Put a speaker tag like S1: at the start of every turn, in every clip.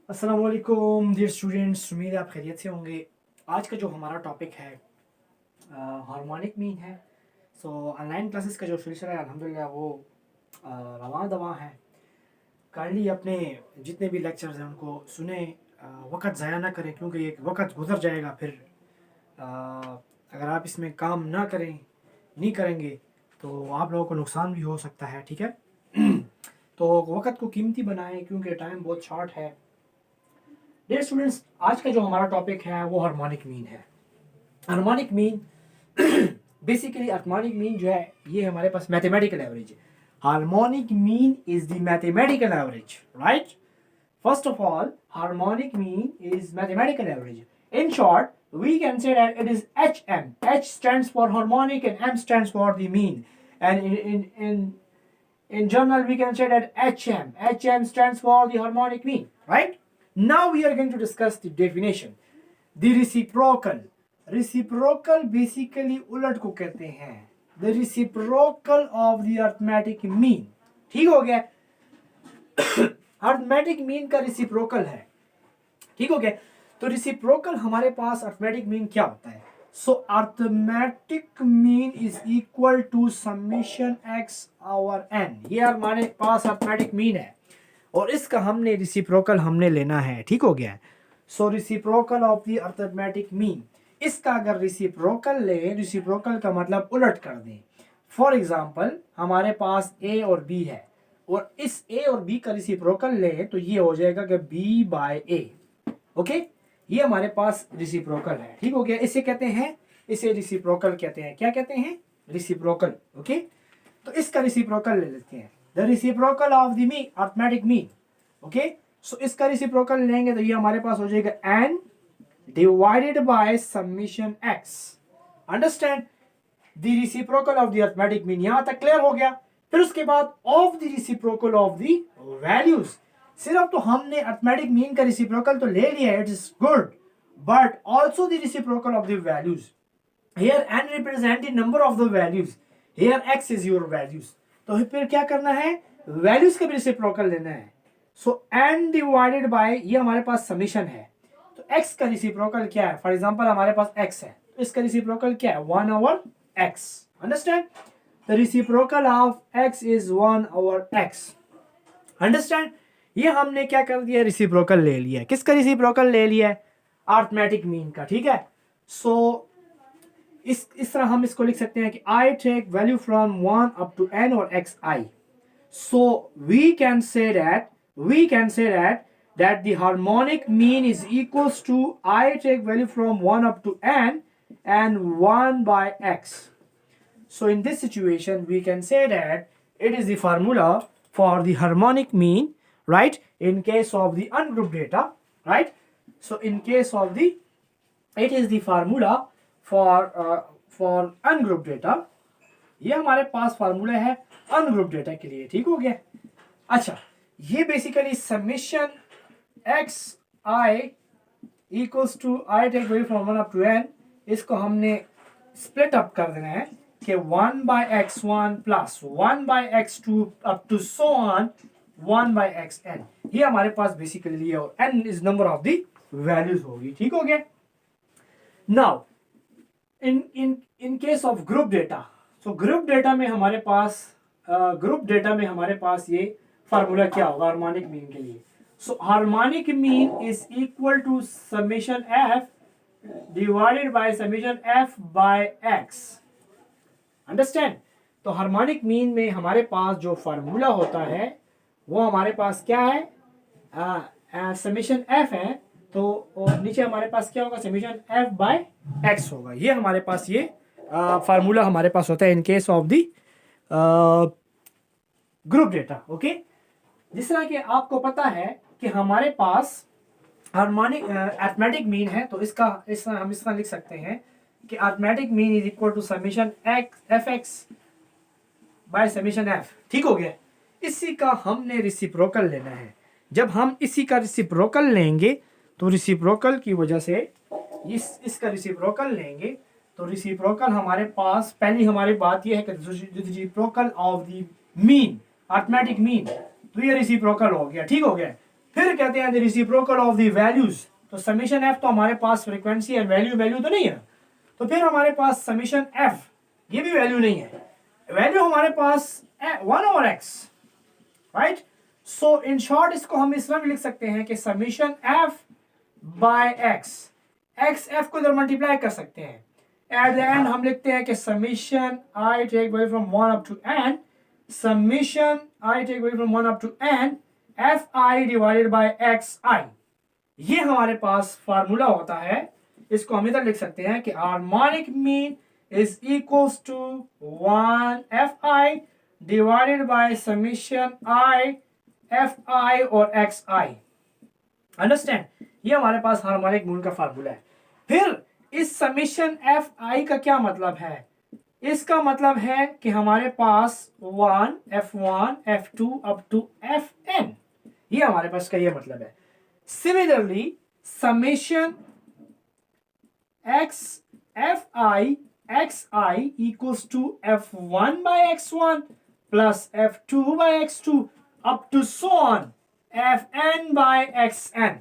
S1: अस्सलाम वालेकुम dear students, उम्मीद है आप खैरियत से होंगे। आज का जो हमारा टॉपिक है हार्मोनिक मीन है। सो ऑनलाइन क्लासेस का जो सिलसिला है अल्हम्दुलिल्लाह वो रवां दवां है। काइंडली अपने जितने भी लेक्चर्स हैं उनको सुने, वक्त ज़ाया ना करें क्योंकि एक वक्त गुजर जाएगा। फिर अगर आप इसमें काम ना करें नहीं करेंगे तो आप लोगों को नुकसान भी हो सकता है, ठीक है। तो वक्त को कीमती बनाएं क्योंकि टाइम बहुत शॉर्ट है। डियर स्टूडेंट्स, आज का जो हमारा टॉपिक है वो हार्मोनिक मीन है। Harmonic mean basically harmonic mean जो है ये हमारे पास मैथमेटिकल एवरेज है। Harmonic mean is the mathematical average, right. First of all, harmonic mean is mathematical average. In short, we can say that it is HM. H stands for harmonic and M stands for the mean. And in general, we can say that HM. HM stands for the harmonic mean, right? Now we are going to discuss the definition. The reciprocal. Reciprocal basically उलट को कहते हैं। The reciprocal of the arithmetic mean. ठीक हो गया। Arithmetic mean का reciprocal है, ठीक हो गया। तो रिसिप्रोकल हमारे पास अर्थमेटिक मीन क्या होता है? So arithmetic mean is equal to summation x over n. ये हमारे पास अर्थमेटिक मीन है और इसका हमने रिसिप्रोकल हमने लेना है, ठीक हो गया। So reciprocal of the arithmetic mean, इसका अगर रिसिप्रोकल ले, रिसिप्रोकल का मतलब उलट कर दें। फॉर एग्जाम्पल हमारे पास ए और बी है और इस ए और बी का रिसिप्रोकल ले तो ये हो जाएगा कि बी बाय ए। ओके, ये हमारे पास रिसिप्रोकल है, ठीक हो गया। इसे कहते हैं, इसे रिसिप्रोकल कहते हैं। क्या कहते हैं? रिसिप्रोकल। ओके, तो इसका रिसिप्रोकल ले लेते हैं। The reciprocal of the mean, arithmetic mean. Okay, so इसका रिसिप्रोकल लेंगे तो ये हमारे पास हो जाएगा n divided by summation x. Understand? The reciprocal of the arithmetic mean. यहां तक क्लियर हो गया। फिर उसके बाद of the reciprocal of the values. सिर्फ तो हमने अर्थमेटिक मीन का रिसिप्रोकल तो ले लिया है, it is good, but also the reciprocal of the values. Here n represent the number of the values, here x is your values. तो फिर क्या करना है? वैल्यूज का भी रिसिप्रोकल लेना है। सो n डिवाइडेड बाय, ये हमारे पास समेशन है, तो x का रिसिप्रोकल क्या है? फॉर एग्जांपल हमारे पास x है, तो इसका रिसिप्रोकल क्या है? 1 over x। Understand? The reciprocal of x is 1 over x. Understand? ये हमने क्या कर दिया? रिसिप्रोकल ले लिया है। किसका रिसिप्रोकल ले लिया है? अर्थमेटिक मीन का, ठीक है। सो इस तरह हम इसको लिख सकते हैं कि I take value from 1 up to n or xi. So we can say that the harmonic mean is equals to I take value from 1 up to n and 1 by x. So in this situation, we can say that it is the formula for the harmonic mean, right? In case of the ungrouped data, right? So in case of the, it is the formula for ungrouped data. ये हमारे पास formula है ungroup data के लिए, ठीक हो गया। अच्छा, ये basically summation x i equals to i take value from 1 up to n, इसको हमने स्प्लिट अप कर देना है कि 1 by x1 plus 1 by x2 up to so on 1 by xn। ये हमारे पास बेसिकली है और n is number of the values होगी, ठीक हो गया। Now in case of group data, so group data में हमारे पास ये फार्मूला क्या होगा हार्मोनिक मीन के लिए? So harmonic mean is equal to summation f divided by summation f by x। Understand? तो हार्मोनिक मीन में हमारे पास जो फार्मूला होता है वो हमारे पास क्या है? समेशन एफ है, तो और नीचे हमारे पास क्या होगा? समेशन एफ बाय एक्स होगा। ये हमारे पास ये फार्मूला हमारे पास होता है in case of the group data. Okay, जिस तरह के आपको पता है कि हमारे पास हार्मोनिक अर्थमेटिक मीन है, तो हम इसका लिख सकते हैं कि arithmetic mean is equal to summation f x by summation f, ठीक हो गया। इसी का हमने रिसिप्रोकल लेना है। जब हम इसी का रिसिप्रोकल लेंगे तो रिसिप्रोकल की वजह से इसका रिसिप्रोकल लेंगे तो रिसिप्रोकल हमारे पास, पहली हमारी बात यह है कि reciprocal of the mean, arithmetic mean, तो ये रिसिप्रोकल हो गया, ठीक हो गया। फिर कहते हैं the reciprocal of the values. तो समीशन एफ तो हमारे पास फ्रीक्वेंसी एंड वैल्यू तो नहीं है, तो फिर हमारे पास समीशन एफ, ये भी वैल्यू नहीं है, वैल्यू हमारे पास 1/x, right. So in short इसको हम इस तरह भी लिख सकते हैं कि summation f by x, x f को इधर मल्टीप्लाई कर सकते हैं, एट द एंड हम लिखते हैं कि summation i take away from 1 up to n, summation i take away from 1 up to n f i divided by x i. ये हमारे पास फार्मूला होता है, इसको हम इधर लिख सकते हैं कि harmonic mean is equals to 1 f i divided by summation i f i और एक्स आई। अंडरस्टैंड, ये हमारे पास हार्मोनिक मीन का फार्मूला है। फिर इस समीशन एफ आई का क्या मतलब है? इसका मतलब है कि हमारे पास 1 f1 f2 up to fn, ये हमारे पास का ये मतलब है। Similarly summation x fi xi equals to f1 by x1 plus f2 by x2 up to so on fn by xn।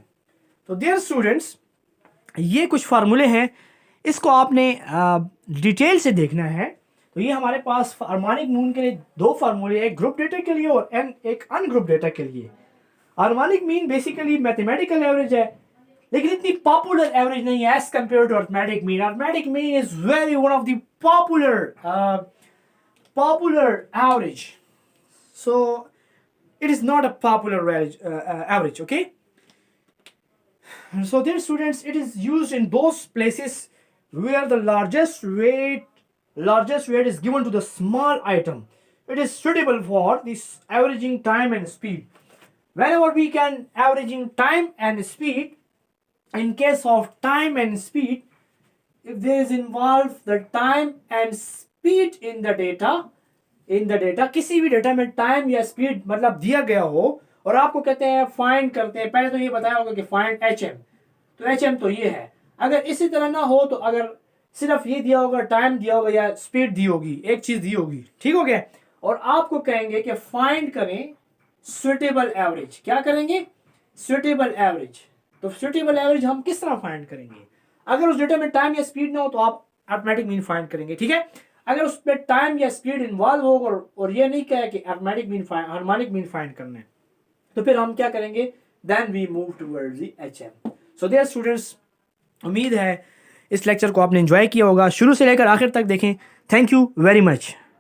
S1: तो डियर स्टूडेंट्स, ये कुछ फार्मूले हैं, इसको आपने डिटेल से देखना है। तो ये हमारे पास हार्मोनिक मीन के लिए दो फार्मूले, एक ग्रुप डेटा के लिए और एक अनग्रुप डेटा के लिए। Harmonic mean basically mathematical average है, लेकिन इतनी पॉपुलर एवरेज नहीं है as compare to arithmetic mean. Arithmetic mean is very one of the popular average, so it is not a popular average, okay? So dear students, it is used in those places where the largest weight is given to the small item. It is suitable for this averaging time and speed. Whenever we can averaging time and speed, in case of time and speed, if there is involved the time and speed in the data, किसी भी data में time या speed मतलब दिया गया हो और आपको कहते हैं फाइंड करते हैं, पहले तो ये बताया होगा कि फाइंड HM, तो HM तो ये है। अगर इसी तरह ना हो, तो अगर सिर्फ ये दिया होगा, टाइम दिया होगा या स्पीड दी होगी, एक चीज दी होगी, ठीक हो गया, और आपको कहेंगे कि फाइंड करें सुटेबल एवरेज। क्या करेंगे? Suitable average. तो सुटेबल एवरेज हम किस तरह फाइंड करेंगे? अगर उस डेटा में टाइम या स्पीड ना हो तो आप अर्थमेटिक मीन फाइंड करेंगे, ठीक है। अगर उसमें टाइम या स्पीड इन्वॉल्व होगा और ये नहीं कहे कि arithmetic mean harmonic mean find करना है, तो फिर हम क्या करेंगे? Then we move towards the HM। So dear students, उम्मीद है इस लेक्चर को आपने एंजॉय किया होगा, शुरू से लेकर आखिर तक देखें। Thank you very much.